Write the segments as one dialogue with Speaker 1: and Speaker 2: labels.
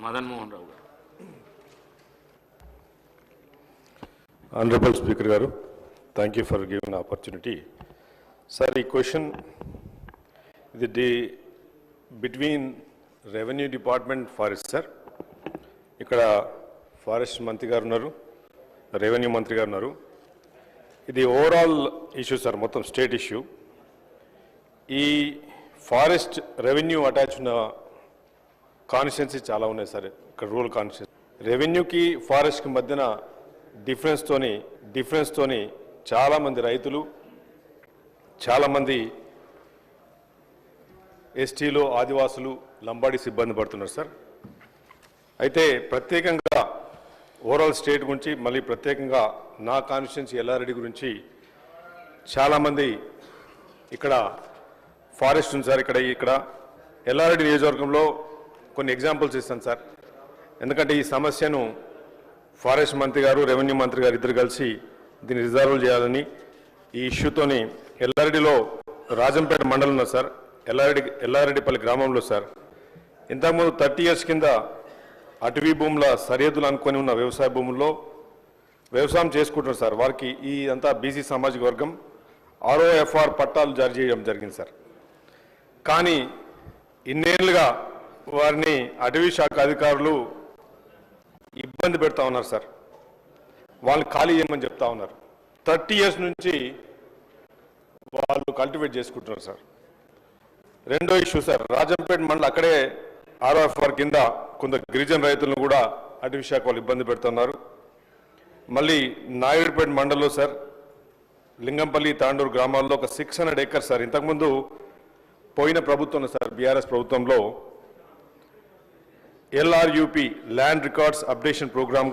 Speaker 1: మదన్ మోహన్ రావు గారు.
Speaker 2: Honorable Speaker Garu, thank you for giving the opportunity. Sir, the question between Revenue Department Forest, sir. ఇక్కడ forest మంత్రి గారు ఉన్నారు, revenue మంత్రి గారు ఉన్నారు. ఇది ఓవరాల్ ఇష్యూ సార్, మొత్తం స్టేట్ ఇష్యూ. ఈ ఫారెస్ట్ రెవెన్యూ అటాచ్ ఉన్న కాన్స్టిట్యున్సీ చాలా ఉన్నాయి సార్. ఇక్కడ రూరల్ కాన్స్టిట్యున్సీ రెవెన్యూకి ఫారెస్ట్కి మధ్యన డిఫరెన్స్తోని చాలామంది రైతులు, చాలామంది ఎస్టీలు, ఆదివాసులు, లంబాడీస్ ఇబ్బంది పడుతున్నారు సార్. అయితే ప్రత్యేకంగా ఓవరాల్ స్టేట్ గురించి, మళ్ళీ ప్రత్యేకంగా నా కాన్స్టిట్యున్సీ ఎల్లారెడ్డి గురించి చాలామంది ఇక్కడ ఫారెస్ట్ ఉంది సార్. ఇక్కడ ఎల్లారెడ్డి నియోజకవర్గంలో కొన్ని ఎగ్జాంపుల్స్ ఇస్తాను సార్. ఎందుకంటే ఈ సమస్యను ఫారెస్ట్ మంత్రి గారు, రెవెన్యూ మంత్రి గారు ఇద్దరు కలిసి దీన్ని రిజాల్వ్ చేయాలని ఈ ఇష్యూతోని ఎల్లారెడ్డిలో రాజంపేట మండలం ఉన్నారు సార్. ఎల్లారెడ్డిపల్లి గ్రామంలో సార్, ఇంతకుముందు 30 years కింద అటవీ భూముల సరిహద్దులు అనుకొని ఉన్న వ్యవసాయ భూముల్లో వ్యవసాయం చేసుకుంటున్నారు సార్. వారికి ఈ అంతా బీసీ సామాజిక వర్గం ROFR పట్టాలు జారీ చేయడం జరిగింది సార్. కానీ ఇన్నేళ్లుగా వారిని అటవీ శాఖ అధికారులు ఇబ్బంది పెడతా ఉన్నారు సార్. వాళ్ళు ఖాళీ చేయమని చెప్తా ఉన్నారు. 30 years నుంచి వాళ్ళు కల్టివేట్ చేసుకుంటున్నారు సార్. రెండో ఇష్యూ సార్, రాజంపేట మండలం అక్కడే ROFR కింద కొందరు గిరిజన రైతులను కూడా అటవీ శాఖ వాళ్ళు ఇబ్బంది పెడుతున్నారు. మళ్ళీ నాయుడుపేట మండలంలో సార్, లింగంపల్లి, తాండూరు గ్రామాల్లో ఒక 600 acres సార్. ఇంతకుముందు పోయిన ప్రభుత్వం సార్, బీఆర్ఎస్ ప్రభుత్వంలో LRUP land records updation program,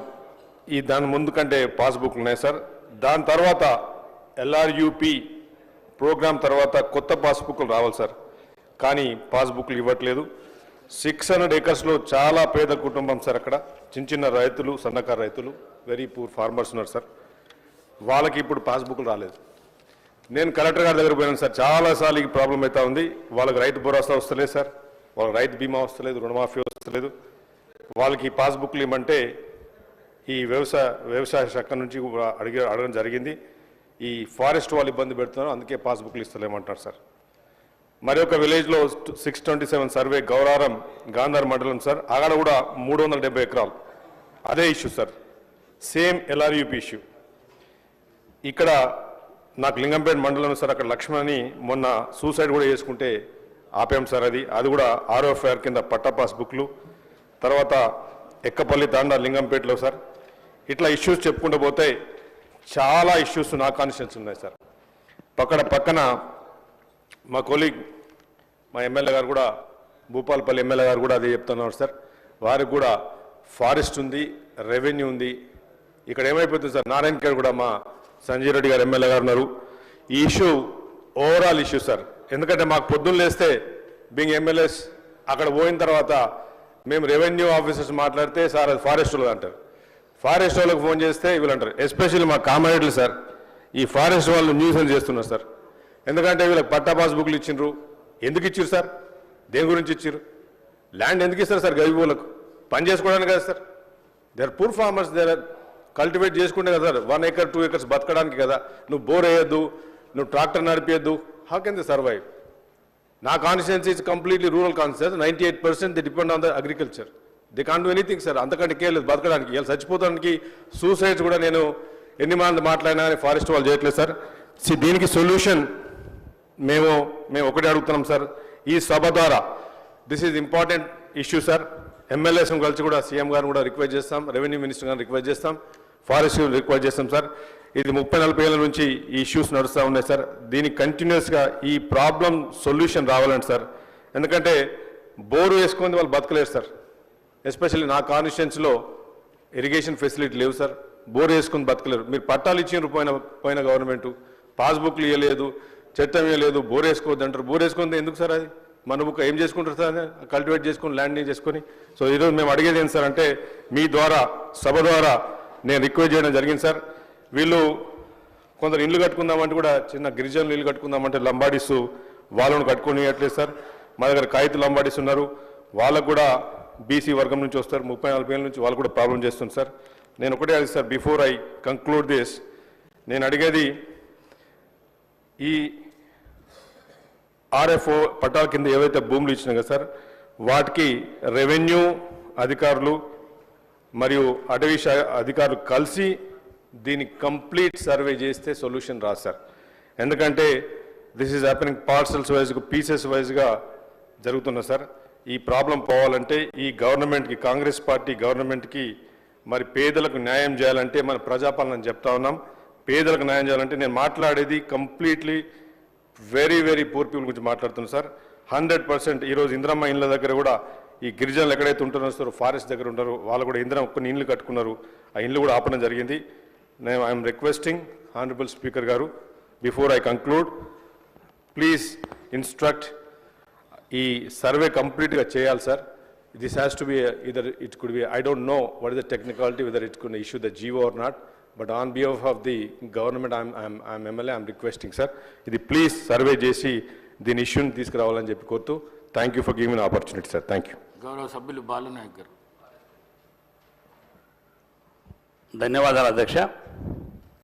Speaker 2: ఈ దాని ముందు కంటే పాస్బుక్లు ఉన్నాయి సార్. దాని తర్వాత LRUP ప్రోగ్రామ్ తర్వాత కొత్త పాస్బుక్లు రావాలి సార్. కానీ పాస్బుక్లు ఇవ్వట్లేదు. 600 acresలో చాలా పేద కుటుంబం సార్. అక్కడ చిన్న రైతులు, సన్నకారు రైతులు, వెరీ పూర్ ఫార్మర్స్ ఉన్నారు సార్. వాళ్ళకి ఇప్పుడు పాస్బుక్లు రాలేదు. నేను కలెక్టర్ గారి దగ్గర పోయాను సార్. చాలాసార్లు ఈ ప్రాబ్లం అవుతా ఉంది. వాళ్ళకి రైతు భరోసా వస్తలేదు సార్, వాళ్ళకి రైతు బీమా వస్తలేదు, రుణమాఫీ వస్తలేదు. వాళ్ళకి పాస్బుక్లు ఇవ్వమంటే ఈ వ్యవసాయ శాఖ నుంచి అడగడం జరిగింది. ఈ ఫారెస్ట్ వాళ్ళు ఇబ్బంది పెడుతున్నారు, అందుకే పాస్బుక్లు ఇస్తలేమంటారు సార్. మరి ఒక విలేజ్లో 627 సర్వే గౌరారం గాంధార్ మండలం సార్, అక్కడ కూడా 370 ఎకరాలు అదే issue sir, same LRUP issue. ఇక్కడ నాకు లింగంపేట మండలం సార్, అక్కడ లక్ష్మణి మొన్న సూసైడ్ కూడా చేసుకుంటే ఆపాం సార్. అది కూడా ROFR కింద పట్టా పాస్బుక్లు. తర్వాత ఎక్కపల్లి, తాండా, లింగంపేటలో సార్. ఇట్లా ఇష్యూస్ చెప్పుకుంటూ పోతే చాలా ఇష్యూస్ నా కాన్స్టిట్యున్సీ ఉన్నాయి సార్. పక్కన మా కొలీగ్, మా ఎమ్మెల్యే గారు కూడా, భూపాలపల్లి ఎమ్మెల్యే గారు కూడా అదే చెప్తున్నారు సార్. వారికి కూడా ఫారెస్ట్ ఉంది, రెవెన్యూ ఉంది. ఇక్కడ ఏమైపోతుంది సార్, నారాయణఖేడ్ కూడా మా సంజయ్ రెడ్డి గారు ఎమ్మెల్యే గారు ఉన్నారు. ఈ ఇష్యూ ఓవరాల్ ఇష్యూ సార్. ఎందుకంటే మాకు పొద్దున్న లేస్తే బీయింగ్ ఎమ్మెల్యేస్ అక్కడ పోయిన తర్వాత మేము రెవెన్యూ ఆఫీసర్స్ మాట్లాడితే సార్ అది ఫారెస్ట్ వాళ్ళు అంటారు. ఫారెస్ట్ వాళ్ళకి ఫోన్ చేస్తే వీళ్ళు అంటారు. ఎస్పెషల్లీ మా కామారెడ్డి సార్, ఈ ఫారెస్ట్ వాళ్ళు న్యూసెన్స్ చేస్తున్నారు సార్. ఎందుకంటే వీళ్ళకి పట్టా పాస్బుక్లు ఇచ్చిండ్రు. ఎందుకు ఇచ్చారు సార్, దేని గురించి ఇచ్చారు? ల్యాండ్ ఎందుకు ఇస్తారు సార్? గరీబులకు పని చేసుకోవడానికి కదా sir. They are poor farmers, they are cultivate చేసుకుంటే కదా సార్. 1 acre 2 acres బతకడానికి కదా. నువ్వు బోర్ వేయొద్దు, నువ్వు ట్రాక్టర్ నడిపేయద్దు. How can they survive? నా constituency is completely rural constituency. 98% they depend on the agriculture. They can't do anything sir. అంతకంటే కేర్లేదు బతకడానికి. ఇలా చచ్చిపోతానికి సూసైడ్స్ కూడా నేను ఎన్ని మంది మాట్లాడినా కానీ ఫారెస్ట్ వాళ్ళు చేయట్లేదు సార్. దీనికి సొల్యూషన్ మేము ఒకటే అడుగుతున్నాం సార్. ఈ సభ ద్వారా this is important issue sir. ఎమ్మెల్యేస్ని కలిసి కూడా సీఎం గారిని కూడా రిక్వెస్ట్ చేస్తాం, రెవెన్యూ మినిస్టర్ గారిని రిక్వెస్ట్ చేస్తాం, ఫారెస్ట్ రిక్వెస్ట్ చేస్తాం సార్. ఇది 30-40 ఏళ్ళ నుంచి ఈ ఇష్యూస్ నడుస్తూ ఉన్నాయి సార్. దీనికి కంటిన్యూస్గా ఈ ప్రాబ్లం సొల్యూషన్ రావాలండి సార్. ఎందుకంటే బోరు వేసుకొని వాళ్ళు బతకలేరు సార్. ఎస్పెషల్లీ నా కాన్స్టిట్యున్సీలో ఇరిగేషన్ ఫెసిలిటీ లేవు సార్. బోరు వేసుకొని బతకలేరు. మీరు పట్టాలు ఇచ్చిన పోయిన గవర్నమెంట్ పాస్బుక్లు ఇవ్వలేదు, చట్టం ఇవ్వలేదు, బోర్ వేసుకోవద్దు అంటారు. బోర్ వేసుకుంటే ఎందుకు సార్? అది మన బుక్ ఏం చేసుకుంటారు సార్? కల్టివేట్ చేసుకొని ల్యాండ్ని చేసుకొని. సో ఈరోజు మేము అడిగేది ఏంటి సార్ అంటే, మీ ద్వారా సభ ద్వారా నేను రిక్వెస్ట్ చేయడం జరిగింది సార్. వీళ్ళు కొందరు ఇల్లు కట్టుకుందామంటే కూడా, చిన్న గిరిజనులు ఇల్లు కట్టుకుందామంటే లంబాడీస్ వాళ్ళను కట్టుకోనియట్లేదు సార్. మా దగ్గర కాగితు లంబాడీస్ ఉన్నారు, వాళ్ళకు కూడా బీసీ వర్గం నుంచి వస్తారు, 34 ఏళ్ళ నుంచి వాళ్ళు కూడా ప్రాబ్లం చేస్తుంది సార్. నేను ఒకటే అది sir, before I conclude this, నేను అడిగేది ఈ ఆర్ఎఫ్ఓ పట్టాల కింద ఏవైతే భూములు ఇచ్చినా కదా సార్, వాటికి రెవెన్యూ అధికారులు మరియు అటవీ శాఖ అధికారులు కలిసి దీన్ని కంప్లీట్ సర్వే చేస్తే సొల్యూషన్ రాదు సార్. ఎందుకంటే దిస్ ఈజ్ హ్యాపెనింగ్ పార్సల్స్ వైజ్గా, పీసెస్ వైజ్గా జరుగుతున్నా సార్. ఈ ప్రాబ్లం పోవాలంటే ఈ గవర్నమెంట్కి, కాంగ్రెస్ పార్టీ గవర్నమెంట్కి మరి పేదలకు న్యాయం చేయాలంటే మన ప్రజాపాలన చెప్తా ఉన్నాం. పేదలకు న్యాయం చేయాలంటే నేను మాట్లాడేది completely very very poor people గురించి మాట్లాడుతున్నాను సార్. 100% ఈరోజు ఇందిరమ్మ ఇండ్ల దగ్గర కూడా ఈ గిరిజనులు ఎక్కడైతే ఉంటున్నారో ఫారెస్ట్ దగ్గర ఉంటారు, వాళ్ళు కూడా కొన్ని ఇండ్లు కట్టుకున్నారు, ఆ ఇండ్లు కూడా ఆపడం జరిగింది. నేను ఐఎమ్ రిక్వెస్టింగ్ హానరబుల్ స్పీకర్ గారు, before I conclude, please instruct ఈ సర్వే కంప్లీట్గా చేయాలి sir. This has to be either, it could be, I don't know what is the technicality, whether it could issue the GO or not, but on behalf of the government I'm MLA, I'm requesting sir, ఇది please survey చేసి దీని ఇష్యూని తీసుకురావాలని చెప్పి కోరుతూ, thank you for giving opportunity sir. Thank you.
Speaker 1: గౌరవ సభ్యులు బాలు నాయక్ గారు.
Speaker 3: ధన్యవాదాలు అధ్యక్ష.